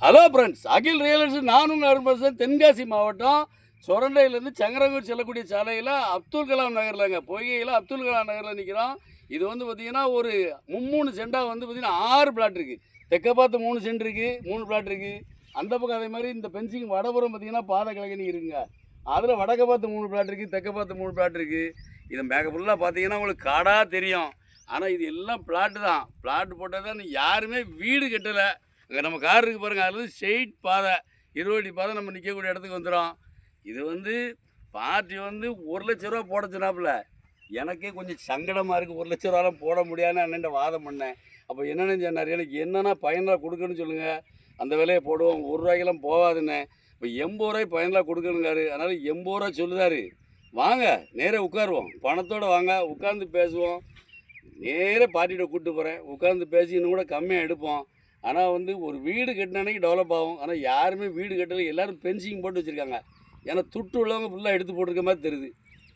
Hello friends, அகில் real estate நான் உங்கள் அருண்பாசன். தென்காசி மாவட்டம் சொரண்டையிலேருந்து சங்கரங்கூர் செல்லக்கூடிய சாலையில் அப்துல் கலாம் நகர்லங்க, பொய்கையில் அப்துல் கலாம் நகரில் நிற்கிறோம். இது வந்து பார்த்திங்கன்னா ஒரு 3 சென்டாக வந்து பார்த்திங்கன்னா 6 பிளாட் இருக்குது. தெற்க பார்த்து 3 சென்ட் இருக்குது, 3 பிளாட் இருக்குது. அந்த பக்கம் அதே மாதிரி இந்த பென்சிங் வடபுறம் பார்த்திங்கன்னா பாதை கிழக்கு இருக்குங்க. அதில் வடக்க பார்த்து 3 பிளாட் இருக்குது, தெற்க பார்த்து 3 பிளாட் இருக்குது. இது மேக ஃபுல்லாக பார்த்தீங்கன்னா உங்களுக்கு காடாக தெரியும். ஆனால் இது எல்லாம் பிளாட்டு தான். பிளாட் போட்டால் தான் யாருமே வீடு கட்டலை. அங்கே நம்ம கார் இருக்குது பாருங்கள், அதில் ஸ்ட்ரெயிட் பாதை, 20 அடி பாதை நம்ம நிற்கக்கூடிய இடத்துக்கு வந்துடும். இது வந்து பார்ட்டி வந்து 1,00,000 ரூபா போட சொன்னாப்புல. எனக்கே கொஞ்சம் சங்கடமாக இருக்குது. 1,00,000 ரூபாலாம் போட முடியாதுன்னு அண்ணன்ட்ட வாதம் பண்ணேன். அப்போ என்னென்னு சொன்னார், எனக்கு என்னென்னா பயனில் கொடுக்கணும்னு சொல்லுங்கள், அந்த விலையை போடுவோம், 1 ரூபாய்க்கெல்லாம் போகாதுன்னு. இப்போ 80 ரூபாய் பயனில் கொடுக்கணுங்காரு. அதனால் 80 ரூபா சொல்லுதாரு. வாங்க நேராக உட்காருவோம், பணத்தோடு வாங்க, உட்காந்து பேசுவோம். நேராக பார்ட்டிகிட்ட கூப்பிட்டு போகிறேன், உட்காந்து பேசி இன்னும் கூட கம்மியாக எடுப்போம். ஆனால் வந்து ஒரு வீடு கட்டின அன்றைக்கி டெவலப் ஆகும். ஆனால் யாருமே வீடு கட்டலை, எல்லோரும் பென்சிங் போட்டு வச்சுருக்காங்க. ஏன்னா துட்டு உள்ளவங்க ஃபுல்லாக எடுத்து போட்டிருக்க மாதிரி தெரியுது.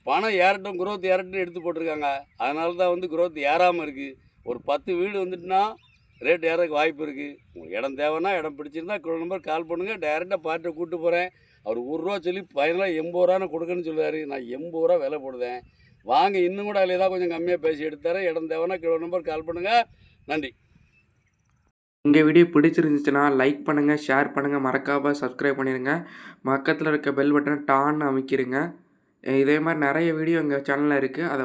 பணம் ஏறட்டும், குரோத் ஏறட்டும் எடுத்து போட்டிருக்காங்க. அதனால தான் வந்து குரோத் ஏறாமல் இருக்குது. ஒரு 10 வீடு வந்துட்டுனா ரேட் ஏறதுக்கு வாய்ப்பு இருக்குது. உங்களுக்கு இடம் தேவைன்னா, இடம் பிடிச்சிருந்தா நம்பர் கால் பண்ணுங்கள், டைரெக்டாக பார்ட்டியை கூப்பிட்டு போகிறேன். அவர் 1 ரூபா சொல்லி ஃபைனலாக 80 ரூபான்னு கொடுக்குன்னு சொல்லுவார். நான் 80 ரூபா விலை போடுதேன். வாங்க, இன்னும் கூட அதில் ஏதாவது கொஞ்சம் கம்மியாக பேசி எடுத்துறேன். இடம் தேவைன்னா நம்பர் கால் பண்ணுங்கள். நன்றி. இந்த வீடியோ பிடிச்சிருந்துச்சுன்னா லைக் பண்ணுங்கள், ஷேர் பண்ணுங்கள், மறக்காமல் சப்ஸ்கிரைப் பண்ணிடுங்க. பக்கத்தில் இருக்க பெல் பட்டனை டான்னு அமைக்கிருங்க. இதே மாதிரி நிறைய வீடியோ எங்கள் சேனலில் இருக்குது, அதை